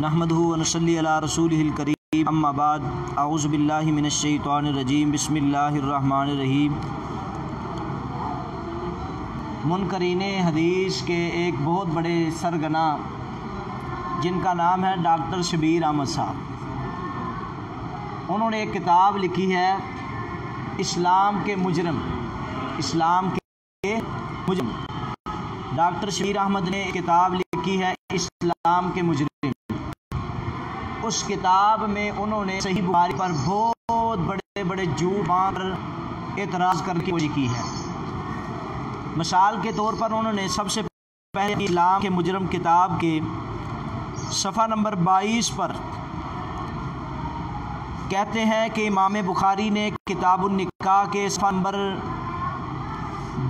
نحمدہ ونصلی علی رسولہ الکریم اما بعد اعوذ باللہ من الشیطان الرجیم بسم اللہ الرحمن الرحیم۔ منکرین حدیث کے ایک بہت بڑے سرگنا جن کا نام ہے ڈاکٹر شبیر احمد صاحب، انہوں نے ایک کتاب لکھی ہے اسلام کے مجرم۔ ڈاکٹر شبیر احمد نے کتاب لکھی ہے اسلام کے مجرم۔ اس کتاب میں انہوں نے صحیح بخاری پر بہت بڑے بڑے جھوٹ باندھ کر اعتراض کرنے کی کوشش کی ہے۔ مثال کے طور پر انہوں نے سب سے پہلے اسلام کے مجرم کتاب کے صفحہ نمبر 22 پر کہتے ہیں کہ امام بخاری نے کتاب النکاح کے صفحہ نمبر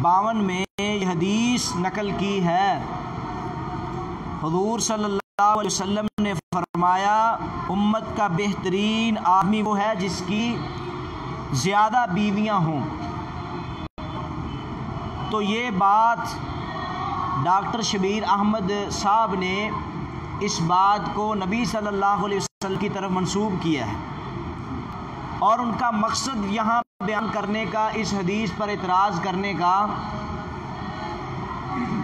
52 میں یہ حدیث نقل کی ہے۔ حضور صلی اللہ علیہ وسلم نے فرمایا امت کا بہترین آدمی وہ ہے جس کی زیادہ بیویاں ہوں۔ تو یہ بات ڈاکٹر شبیر احمد صاحب نے اس بات کو نبی صلی اللہ علیہ وسلم کی طرف منسوب کیا ہے، اور ان کا مقصد یہاں بیان کرنے کا، اس حدیث پر اعتراض کرنے کا،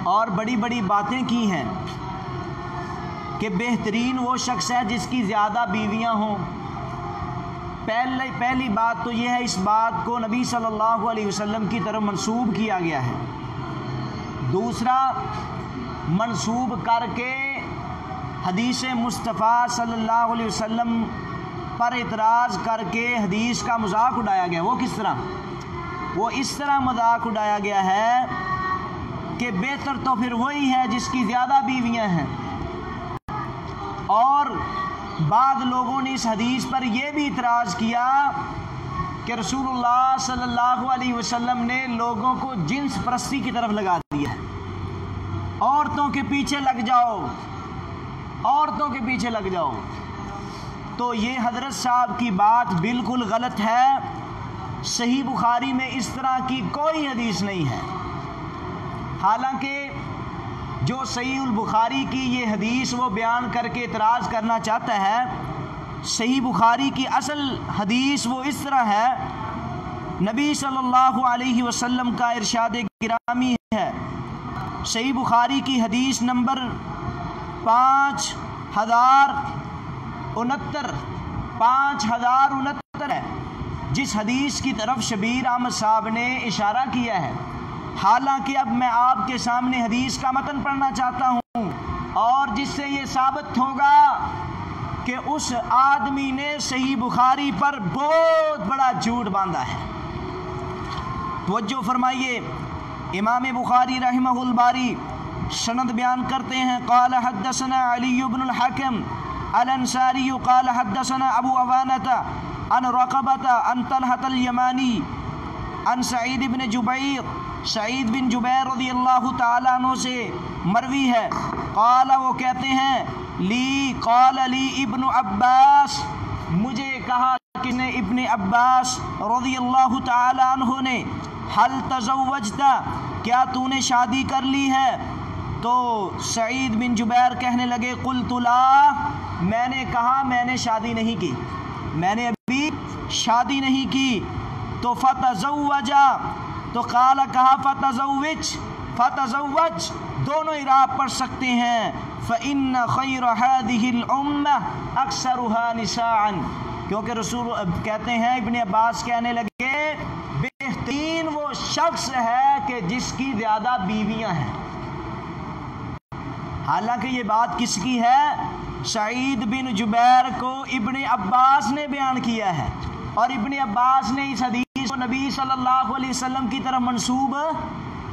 اور بڑی بڑی باتیں کی ہیں کہ بہترین وہ شخص ہے جس کی زیادہ بیویاں ہوں۔ پہلی بات تو یہ ہے، اس بات کو نبی صلی اللہ علیہ وسلم کی طرف منسوب کیا گیا ہے۔ دوسرا، منسوب کر کے حدیث مصطفیٰ صلی اللہ علیہ وسلم پر اعتراض کر کے حدیث کا مذاق اڑایا گیا۔ وہ کس طرح؟ وہ اس طرح مذاق اڑایا گیا ہے کہ بہتر تو پھر وہی ہے جس کی زیادہ بیویاں ہیں۔ اور بعض لوگوں نے اس حدیث پر یہ بھی اعتراض کیا کہ رسول اللہ صلی اللہ علیہ وسلم نے لوگوں کو جنس پرستی کی طرف لگا دیا ہے۔ عورتوں کے پیچھے لگ جاؤ، عورتوں کے پیچھے لگ جاؤ۔ تو یہ حضرت صاحب کی بات بالکل غلط ہے۔ صحیح بخاری میں اس طرح کی کوئی حدیث نہیں ہے۔ حالانکہ جو صحیح البخاری کی یہ حدیث وہ بیان کر کے اعتراض کرنا چاہتا ہے، صحیح بخاری کی اصل حدیث وہ اس طرح ہے۔ نبی صلی اللہ علیہ وسلم کا ارشاد گرامی ہے، صحیح بخاری کی حدیث نمبر 5069 ہے، جس حدیث کی طرف شبیر احمد صاحب نے اشارہ کیا ہے۔ حالانکہ اب میں آپ کے سامنے حدیث کا متن پڑھنا چاہتا ہوں، اور جس سے یہ ثابت ہوگا کہ اس آدمی نے صحیح بخاری پر بہت بڑا جھوٹ باندھا ہے۔ توجہ فرمائیے، امام بخاری رحمہ الباری سند بیان کرتے ہیں، قال حدثنا علی بن الحکم الانصاری قال حدثنا ابو عوانۃ عن رقبۃ عن طلحۃ الیمانی عن سعید بن جبیر رضی اللہ تعالیٰ عنہ سے مروی ہے، قال وہ کہتے ہیں قال لی ابن عباس، مجھے کہا کہ نے ابن عباس رضی اللہ تعالیٰ عنہ نے، حل تزوجت، کیا تو نے شادی کر لی ہے؟ تو سعید بن جبیر کہنے لگے قلت لا، میں نے کہا میں نے شادی نہیں کی، میں نے ابھی شادی نہیں کی۔ تو فتزوجا، تو قال کہا فتزوج، دونوں اعراب پڑھ سکتے ہیں، فإن خیر هذه الأمة أكثرها نساء، کیونکہ رسول کہتے ہیں، ابن عباس کہنے لگے بہترین وہ شخص ہے کہ جس کی زیادہ بیویاں ہیں۔ حالانکہ یہ بات کس کی ہے؟ سعید بن جبیر کو ابن عباس نے بیان کیا ہے، اور ابن عباس نے اس حدیث کو نبی صلی اللہ علیہ وسلم کی طرف منسوب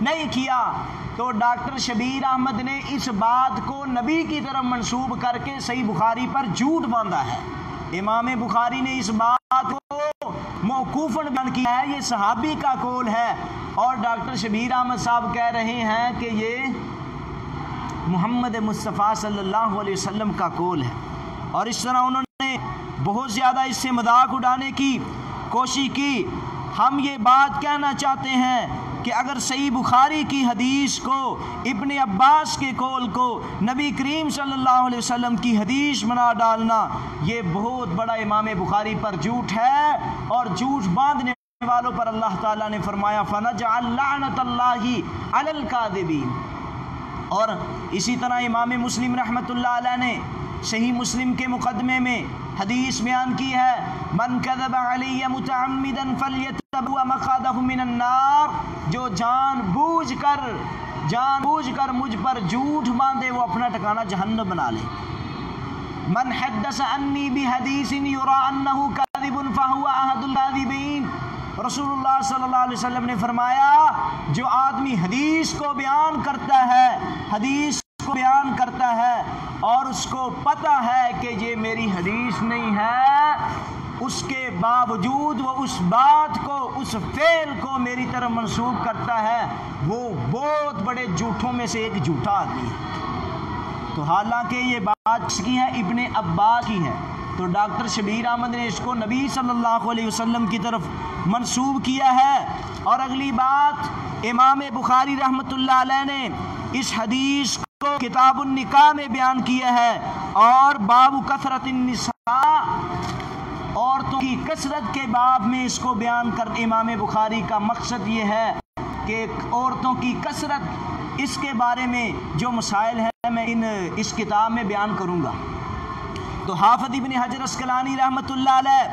نہیں کیا۔ تو ڈاکٹر شبیر احمد نے اس بات کو نبی کی طرف منسوب کر کے صحیح بخاری پر جھوٹ باندھا ہے۔ امام بخاری نے اس بات کو موقوفاً بیان کیا ہے، یہ صحابی کا قول ہے، اور ڈاکٹر شبیر احمد صاحب کہہ رہے ہیں کہ یہ محمد مصطفیٰ صلی اللہ علیہ وسلم کا قول ہے۔ اور اس طرح انہوں نے بہت زیادہ اس سے مذاق اڑانے کی کوشش کی۔ ہم یہ بات کہنا چاہتے ہیں کہ اگر صحیح بخاری کی حدیث کو ابن عباس کے قول کو نبی کریم صلی اللہ علیہ وسلم کی حدیث بنا ڈالنا یہ بہت بڑا امام بخاری پر جھوٹ ہے، اور جھوٹ باندھنے والوں پر اللہ تعالیٰ نے فرمایا فَنَجْعَلْ لَعْنَةَ اللَّهِ عَلَى الْكَاذِبِينَ۔ اور اسی طرح امام مسلم رحمۃ اللہ علیہ نے صحیح مسلم کے مقدمے میں حدیث بیان کی ہے من کذب علی متعمدا فلیتبوأ مقعدہ من النار، جو جان بوجھ کر مجھ پر جھوٹ باندھے وہ اپنا ٹھکانہ جہنم بنا لے۔ من حدث انی بحدیث یرا انہ کاذب فہو احد الکاذبین، رسول اللہ صلی اللہ علیہ وسلم نے فرمایا جو آدمی حدیث کو بیان کرتا ہے اور اس کو پتہ ہے کہ یہ میری حدیث نہیں ہے، اس کے باوجود وہ اس بات کو اس فعل کو میری طرف منسوب کرتا ہے، وہ بہت بڑے جھوٹوں میں سے ایک جھوٹا آدمی ہے۔ تو حالانکہ یہ بات کس کی ہے؟ ابن عباس کی ہے، تو ڈاکٹر شبیر احمد نے اس کو نبی صلی اللہ علیہ وسلم کی طرف منسوب کیا ہے۔ اور اگلی بات، امام بخاری رحمۃ اللہ علیہ نے اس حدیث کو کتاب النکاح میں بیان کیا ہے، اور باب کثرت النساء، عورتوں کی کثرت کے باب میں اس کو بیان کر امام بخاری کا مقصد یہ ہے کہ عورتوں کی کثرت، اس کے بارے میں جو مسائل ہیں میں اس کتاب میں بیان کروں گا۔ تو حافظ ابن حجر اسقلانی رحمۃ اللہ علیہ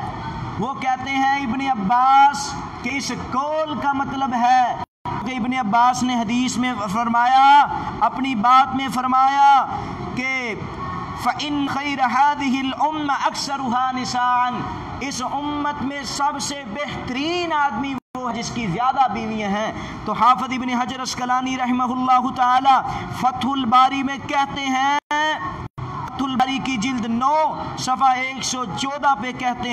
وہ کہتے ہیں ابن عباس کہ اس قول کا مطلب ہے کہ ابن عباس نے حدیث میں فرمایا، اپنی بات میں فرمایا کہ فَإِنْ خَيْرَ هَذِهِ الْأُمَّةِ أَكْثَرُهَا نِسَاءً، اس امت میں سب سے بہترین آدمی وہ ہے جس کی زیادہ بیویاں ہیں۔ تو حافظ ابن حجر اسقلانی رحمہ اللہ تعالی فتح الباری میں کہتے ہیں، فتح الباری کی جلد 9 صفحہ 114 پہ کہتے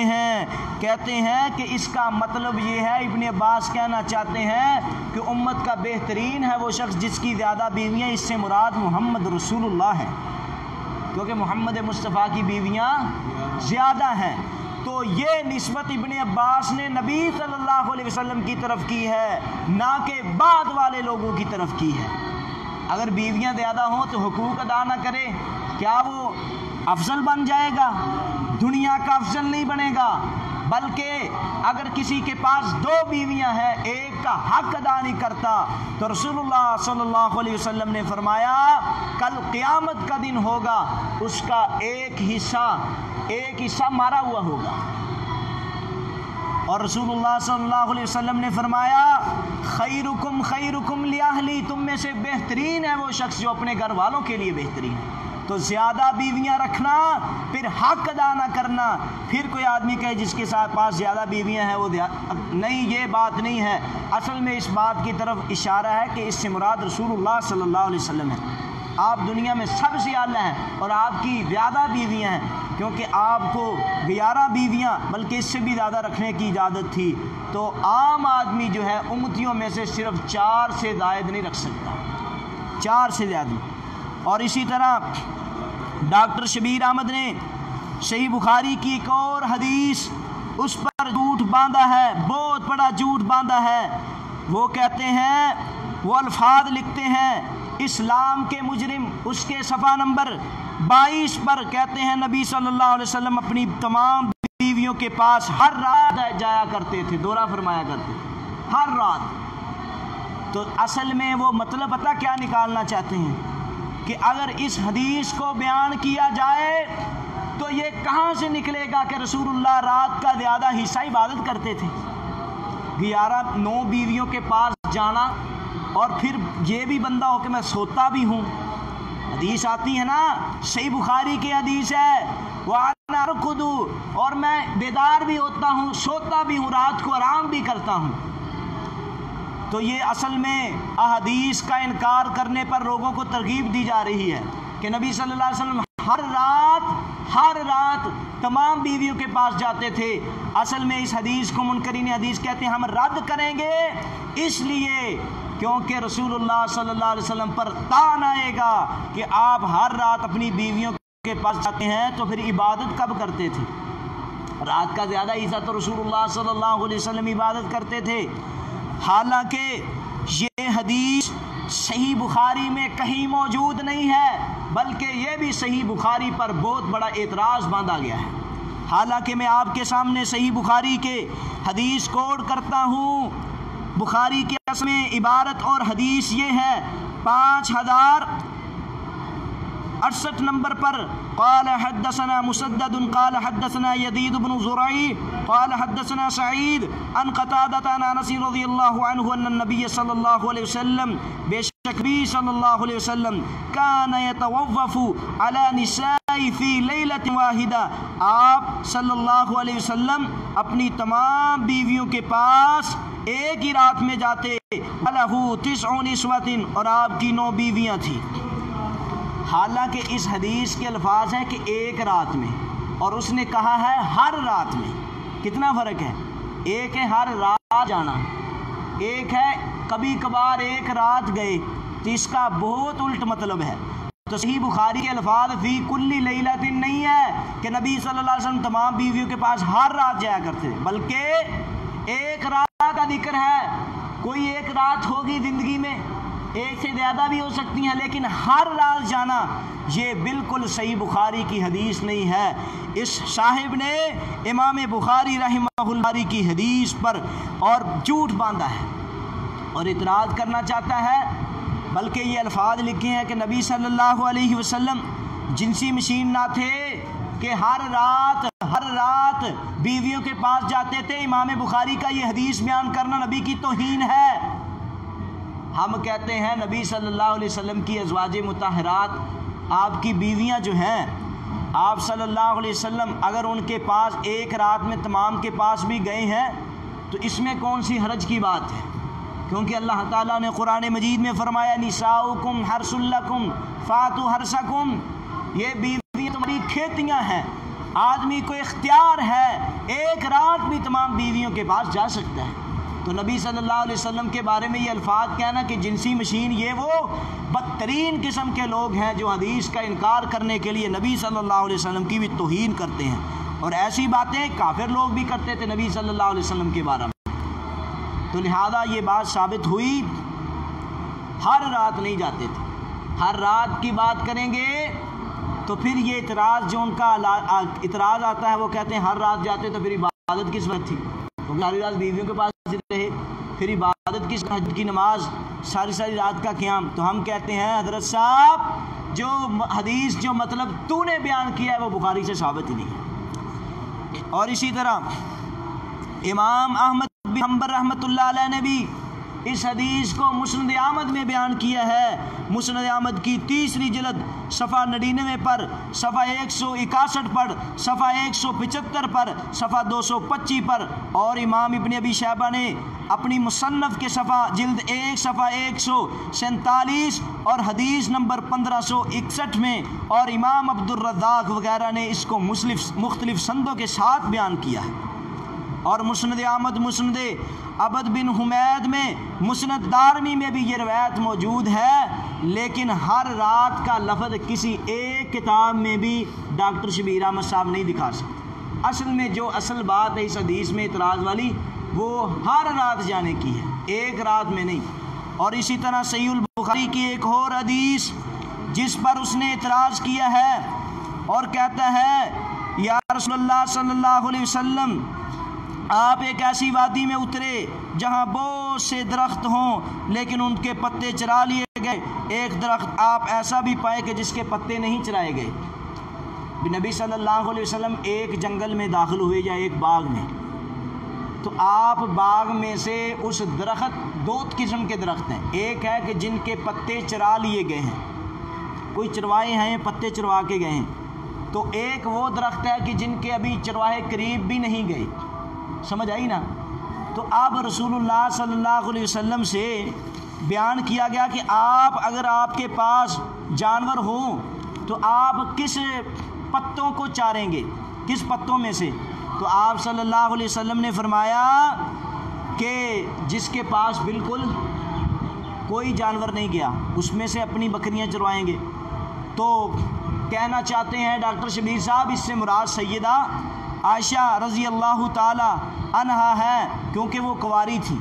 ہیں کہ اس کا مطلب یہ ہے، ابن عباس کہنا چاہتے ہیں کہ امت کا بہترین ہے وہ شخص جس کی زیادہ بیویاں، اس سے مراد محمد رسول اللہ ہے، کیونکہ محمد مصطفیٰ کی بیویاں زیادہ ہیں۔ تو یہ نسبت ابن عباس نے نبی صلی اللہ علیہ وسلم کی طرف کی ہے، نہ کہ بعد والے لوگوں کی طرف کی ہے۔ اگر بیویاں زیادہ ہوں تو حقوق ادا نہ کرے، کیا وہ افضل بن جائے گا؟ دنیا کا افضل نہیں بنے گا، بلکہ اگر کسی کے پاس 2 بیویاں ہیں، ایک کا حق ادا نہیں کرتا، تو رسول اللہ صلی اللہ علیہ وسلم نے فرمایا کل قیامت کا دن ہوگا، اس کا ایک حصہ مارا ہوا ہوگا۔ اور رسول اللہ صلی اللہ علیہ وسلم نے فرمایا خیرکم خیرکم لاہلی، تم میں سے بہترین ہے وہ شخص جو اپنے گھر والوں کے لیے بہترین ہے۔ تو زیادہ بیویاں رکھنا، پھر حق ادا نہ کرنا، پھر کوئی آدمی کہے جس کے ساتھ پاس زیادہ بیویاں ہیں وہ نہیں، یہ بات نہیں ہے۔ اصل میں اس بات کی طرف اشارہ ہے کہ اس سے مراد رسول اللہ صلی اللہ علیہ وسلم ہے۔ آپ دنیا میں سب سے اعلیٰ ہیں اور آپ کی زیادہ بیویاں ہیں، کیونکہ آپ کو 11 بیویاں بلکہ اس سے بھی زیادہ رکھنے کی اجازت تھی، تو عام آدمی جو ہے امتیوں میں سے صرف 4 سے زائد نہیں رکھ سکتا، 4 سے زیادہ۔ اور اسی طرح ڈاکٹر شبیر احمد نے صحیح بخاری کی ایک اور حدیث اس پر جھوٹ باندھا ہے، بہت بڑا جھوٹ باندھا ہے۔ وہ کہتے ہیں، وہ الفاظ لکھتے ہیں اسلام کے مجرم، اس کے صفحہ نمبر 22 پر کہتے ہیں نبی صلی اللہ علیہ وسلم اپنی تمام بیویوں کے پاس ہر رات جایا کرتے تھے، دورہ فرمایا کرتے تھے ہر رات۔ تو اصل میں وہ مطلب پتہ کیا نکالنا چاہتے ہیں کہ اگر اس حدیث کو بیان کیا جائے تو یہ کہاں سے نکلے گا کہ رسول اللہ رات کا زیادہ حصہ عبادت کرتے تھے؟ 9 بیویوں کے پاس جانا، اور پھر یہ بھی بندہ ہو کہ میں سوتا بھی ہوں۔ حدیث آتی ہے نا، صحیح بخاری کی حدیث ہے وَأَنَا أَرْقُدُ، اور میں بیدار بھی ہوتا ہوں، سوتا بھی ہوں، رات کو آرام بھی کرتا ہوں۔ تو یہ اصل میں احادیث کا انکار کرنے پر لوگوں کو ترغیب دی جا رہی ہے کہ نبی صلی اللہ علیہ وسلم ہر رات تمام بیویوں کے پاس جاتے تھے۔ اصل میں اس حدیث کو منکرین حدیث کہتے ہیں، ہم رد کریں گے اس لیے کیونکہ رسول اللہ صلی اللہ علیہ وسلم پر تان آئے گا کہ آپ ہر رات اپنی بیویوں کے پاس جاتے ہیں، تو پھر عبادت کب کرتے تھے؟ رات کا زیادہ حصہ تو رسول اللہ صلی اللہ علیہ وسلم عبادت کرتے تھے۔ حالانکہ یہ حدیث صحیح بخاری میں کہیں موجود نہیں ہے، بلکہ یہ بھی صحیح بخاری پر بہت بڑا اعتراض باندھا گیا ہے۔ حالانکہ میں آپ کے سامنے صحیح بخاری کے حدیث کوڈ کرتا ہوں۔ بخاری کے اصل میں عبارت اور حدیث یہ ہے 5068 نمبر پر، قال حدثنا مسدد قال حدثنا يزيد بن زريع قال حدثنا سعيد عن قتادة عن انس رضي الله عنه ان النبي صلى الله عليه وسلم بے شک بھی صلی اللہ علیہ وسلم كان يتوف على نساء في ليلة واحدة، آپ صلی اللہ علیہ وسلم اپنی تمام بیویوں کے پاس ایک ہی رات میں جاتے، وله 9 نسوة، اور آپ کی 9 بیویاں تھیں۔ حالانکہ اس حدیث کے الفاظ ہیں کہ ایک رات میں، اور اس نے کہا ہے ہر رات میں۔ کتنا فرق ہے؟ ایک ہے ہر رات جانا، ایک ہے کبھی کبھار ایک رات گئے، تو اس کا بہت الٹ مطلب ہے۔ تو صحیح بخاری کے الفاظ فی کل لیلۃ نہیں ہے کہ نبی صلی اللہ علیہ وسلم تمام بیویوں کے پاس ہر رات جایا کرتے تھے، بلکہ ایک رات کا ذکر ہے۔ کوئی ایک رات ہوگی زندگی میں، ایک سے زیادہ بھی ہو سکتی ہیں، لیکن ہر رات جانا یہ بالکل صحیح بخاری کی حدیث نہیں ہے۔ اس صاحب نے امام بخاری رحمہ اللہ کی حدیث پر اور جھوٹ باندھا ہے اور اعتراض کرنا چاہتا ہے، بلکہ یہ الفاظ لکھے ہیں کہ نبی صلی اللہ علیہ وسلم جنسی مشین نہ تھے کہ ہر رات بیویوں کے پاس جاتے تھے۔ امام بخاری کا یہ حدیث بیان کرنا نبی کی توہین ہے۔ ہم کہتے ہیں نبی صلی اللہ علیہ وسلم کی ازواج مطہرات، آپ کی بیویاں جو ہیں، آپ صلی اللہ علیہ وسلم اگر ان کے پاس ایک رات میں تمام کے پاس بھی گئے ہیں تو اس میں کون سی حرج کی بات ہے؟ کیونکہ اللہ تعالیٰ نے قرآن مجید میں فرمایا نساؤکم حرث لکم فاتوا حرثکم، یہ بیویاں تمہاری کھیتیاں ہیں، آدمی کو اختیار ہے ایک رات بھی تمام بیویوں کے پاس جا سکتا ہے۔ تو نبی صلی اللہ علیہ وسلم کے بارے میں یہ الفاظ کہنا کہ جنسی مشین، یہ وہ بدترین قسم کے لوگ ہیں جو حدیث کا انکار کرنے کے لیے نبی صلی اللہ علیہ وسلم کی بھی توہین کرتے ہیں، اور ایسی باتیں کافر لوگ بھی کرتے تھے نبی صلی اللہ علیہ وسلم کے بارے میں۔ تو لہذا یہ بات ثابت ہوئی ہر رات نہیں جاتے تھے۔ ہر رات کی بات کریں گے تو پھر یہ اعتراض جو ان کا اعتراض آتا ہے، وہ کہتے ہیں ہر رات جاتے تو پھر عبادت کس وقت تھی؟ کیونکہ ساری رات بیویوں کے پاس رہے، پھر عبادت کس؟ حج کی نماز، ساری رات کا قیام۔ تو ہم کہتے ہیں حضرت صاحب جو حدیث جو مطلب تو نے بیان کیا ہے وہ بخاری سے ثابت ہی نہیں ہے۔ اور اسی طرح امام احمد بن حنبل رحمۃ اللہ علیہ نے بھی اس حدیث کو مسند احمد میں بیان کیا ہے۔ مسند احمد کی 3 جلد صفحہ 99 پر، صفحہ 161 پر، صفحہ 175 پر، صفحہ 225 پر، اور امام ابن ابی شیبہ نے اپنی مصنف کے صفحہ جلد 1 صفحہ 147 اور حدیث نمبر 1561 میں، اور امام عبد الرزاق وغیرہ نے اس کو مختلف سندوں کے ساتھ بیان کیا ہے۔ اور مسند احمد، مسند عبد بن حمید میں، مسند دارمی میں بھی یہ روایت موجود ہے، لیکن ہر رات کا لفظ کسی ایک کتاب میں بھی ڈاکٹر شبیر احمد صاحب نہیں دکھا سکتے۔ اصل میں جو اصل بات ہے اس حدیث میں اعتراض والی، وہ ہر رات جانے کی ہے، ایک رات میں نہیں۔ اور اسی طرح صحیح البخاری کی ایک اور حدیث جس پر اس نے اعتراض کیا ہے اور کہتا ہے یا رسول اللہ صلی اللہ علیہ وسلم، آپ ایک ایسی وادی میں اترے جہاں بہت سے درخت ہوں لیکن ان کے پتے چرا لیے گئے، ایک درخت آپ ایسا بھی پائے کہ جس کے پتے نہیں چرائے گئے۔ نبی صلی اللہ علیہ وسلم ایک جنگل میں داخل ہوئے یا ایک باغ میں، تو آپ باغ میں سے اس درخت، 2 قسم کے درخت ہیں، ایک ہے کہ جن کے پتے چرا لیے گئے ہیں، کوئی چروائے ہیں پتے چروا کے گئے ہیں، تو ایک وہ درخت ہے کہ جن کے ابھی چرواہے قریب بھی نہیں گئے۔ سمجھ آئی نا؟ تو اب رسول اللہ صلی اللہ علیہ وسلم سے بیان کیا گیا کہ اگر آپ کے پاس جانور ہوں تو آپ کس پتوں کو چاریں گے، کس پتوں میں سے؟ تو آپ صلی اللہ علیہ وسلم نے فرمایا کہ جس کے پاس بالکل کوئی جانور نہیں گیا اس میں سے اپنی بکریاں چروائیں گے۔ تو کہنا چاہتے ہیں ڈاکٹر شبیر صاحب اس سے مراد سیدہ عائشہ رضی اللہ تعالی عنہا ہے، کیونکہ وہ کنواری تھی۔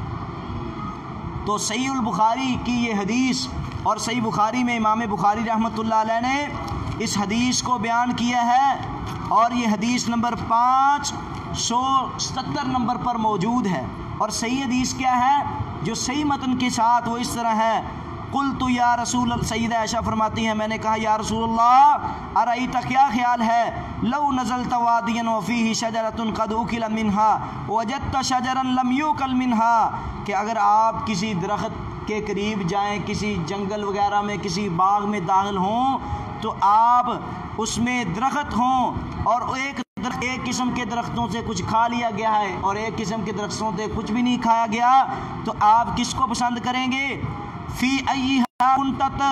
تو صحیح البخاری کی یہ حدیث، اور صحیح بخاری میں امام بخاری رحمۃ اللہ علیہ نے اس حدیث کو بیان کیا ہے، اور یہ حدیث نمبر 570 نمبر پر موجود ہے۔ اور صحیح حدیث کیا ہے؟ جو صحیح متن کے ساتھ وہ اس طرح ہے، قلت یا رسول اللہ، سیدہ عائشہ فرماتی ہیں میں نے کہا یا رسول اللہ ارأیت، کیا خیال ہے، لو نزلت وادیا وفیہ شجرۃ قد اکل منها وجدت شجرا لم یوکل منها، کہ اگر آپ کسی درخت کے قریب جائیں، کسی جنگل وغیرہ میں، کسی باغ میں داخل ہوں، تو آپ اس میں درخت ہوں اور ایک قسم کے درختوں سے کچھ کھا لیا گیا ہے اور ایک قسم کے درختوں سے کچھ بھی نہیں کھایا گیا، تو آپ کس کو پسند کریں گے؟ فی ایھا کنت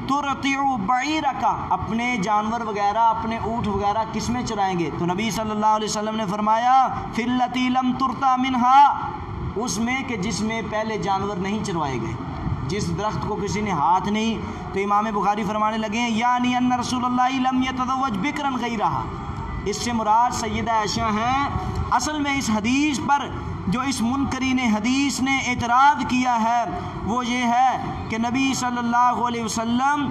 ترتع بعیرک، اپنے جانور وغیرہ، اپنے اونٹ وغیرہ کس میں چرائیں گے؟ تو نبی صلی اللہ علیہ وسلم نے فرمایا فی التی لم ترتع منها، اس میں کہ جس میں پہلے جانور نہیں چروائے گئے، جس درخت کو کسی نے ہاتھ نہیں۔ تو امام بخاری فرمانے لگے ہیں یعنی ان رسول اللہ لم یتزوج بکرا غیرہا، اس سے مراد سیدہ عائشہ ہیں۔ اصل میں اس حدیث پر جو اس منکرین حدیث نے اعتراض کیا ہے وہ یہ ہے کہ نبی صلی اللہ علیہ وسلم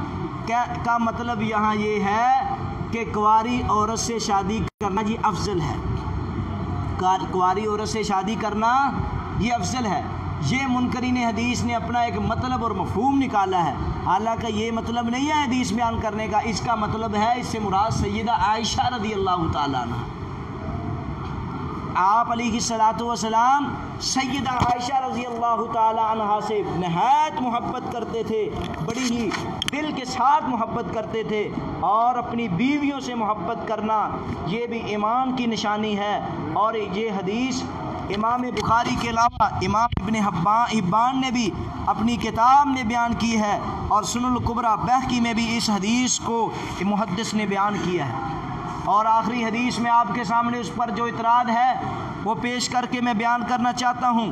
کا مطلب یہاں یہ ہے کہ کنواری عورت سے شادی کرنا یہ افضل ہے، کنواری عورت سے شادی کرنا یہ افضل ہے۔ یہ منکرین حدیث نے اپنا ایک مطلب اور مفہوم نکالا ہے، حالانکہ یہ مطلب نہیں ہے حدیث بیان کرنے کا، اس کا مطلب ہے اس سے مراد سیدہ عائشہ رضی اللہ تعالیٰ عنہ، آپ علیہ الصلوۃ والسلام سیدہ عائشہ رضی اللہ تعالیٰ عنہ سے نہایت محبت کرتے تھے، بڑی ہی دل کے ساتھ محبت کرتے تھے، اور اپنی بیویوں سے محبت کرنا یہ بھی ایمان کی نشانی ہے۔ اور یہ حدیث امام بخاری کے علاوہ امام ابن حبان نے بھی اپنی کتاب میں بیان کی ہے، اور سنن الکبریٰ بہقی میں بھی اس حدیث کو محدث نے بیان کیا ہے۔ اور آخری حدیث میں آپ کے سامنے اس پر جو اعتراض ہے وہ پیش کر کے میں بیان کرنا چاہتا ہوں۔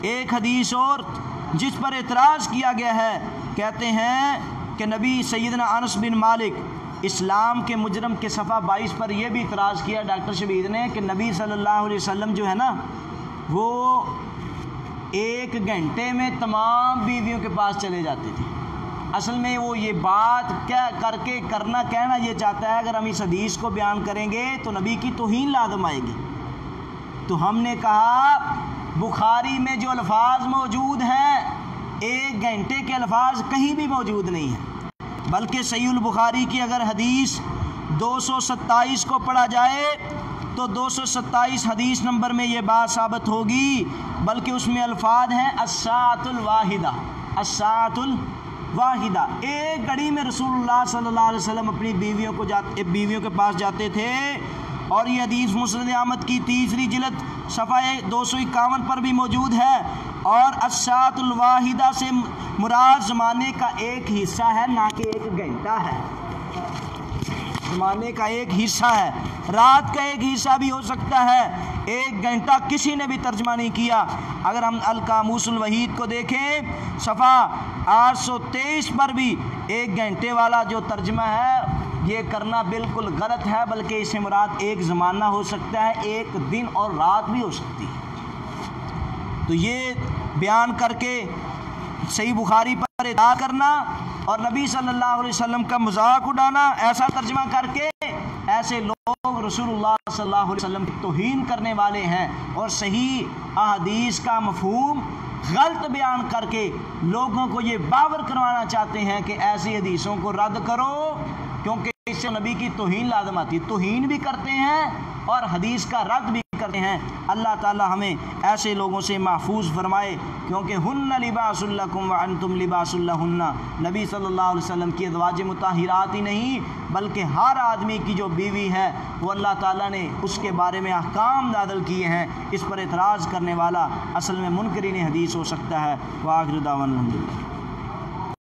ایک حدیث اور جس پر اعتراض کیا گیا ہے، کہتے ہیں کہ نبی سیدنا انس بن مالک اسلام کے مجرم کے صفحہ 22 پر یہ بھی اعتراض کیا ڈاکٹر شبیر نے کہ نبی صلی اللہ علیہ وسلم جو ہے نا وہ 1 گھنٹے میں تمام بیویوں کے پاس چلے جاتے تھے۔ اصل میں وہ یہ بات کیا کر کے کہنا یہ چاہتا ہے اگر ہم اس حدیث کو بیان کریں گے تو نبی کی توہین لازم آئے گی۔ تو ہم نے کہا بخاری میں جو الفاظ موجود ہیں 1 گھنٹے کے الفاظ کہیں بھی موجود نہیں ہیں، بلکہ صحیح البخاری کی اگر حدیث 227 کو پڑھا جائے تو 227 حدیث نمبر میں یہ بات ثابت ہوگی، بلکہ اس میں الفاظ ہیں الساعۃ الواحدہ، الساعۃ الواحدہ، 1 گھڑی میں رسول اللہ صلی اللہ علیہ وسلم اپنی بیویوں کے پاس جاتے تھے۔ اور یہ حدیث مسند احمد کی 3 جلد صفحہ 251 پر بھی موجود ہے۔ اور الساعۃ الواحدہ سے مراد زمانے کا ایک حصہ ہے، نہ کہ 1 گھنٹہ ہے، زمانے کا ایک حصہ ہے، رات کا ایک حصہ بھی ہو سکتا ہے، 1 گھنٹہ کسی نے بھی ترجمہ نہیں کیا۔ اگر ہم القاموس الوحید کو دیکھیں صفحہ 823 پر بھی 1 گھنٹے والا جو ترجمہ ہے یہ کرنا بالکل غلط ہے، بلکہ اس سے مراد ایک زمانہ ہو سکتا ہے، 1 دن اور رات بھی ہو سکتی ہے۔ تو یہ بیان کر کے صحیح بخاری پر اعتراض کرنا اور نبی صلی اللہ علیہ وسلم کا مذاق اڑانا، ایسا ترجمہ کر کے ایسے لوگ رسول اللہ صلی اللہ علیہ وسلم کی توہین کرنے والے ہیں، اور صحیح احادیث کا مفہوم غلط بیان کر کے لوگوں کو یہ باور کروانا چاہتے ہیں کہ ایسی حدیثوں کو رد کرو، کیونکہ اس سے نبی کی توہین لازم آتی ہے۔ توہین بھی کرتے ہیں اور حدیث کا رد بھی کرتے ہیں۔ اللہ تعالی ہمیں ایسے لوگوں سے محفوظ فرمائے، کیونکہ ہن لباس لکم وانتم لباس لہن، نبی صلی اللہ علیہ وسلم کی ازواج مطہرات ہی نہیں بلکہ ہر آدمی کی جو بیوی ہے وہ اللہ تعالیٰ نے اس کے بارے میں احکام نازل کیے ہیں۔ اس پر اعتراض کرنے والا اصل میں منکرین حدیث ہو سکتا ہے۔ وآخر دعوانا الحمدللہ۔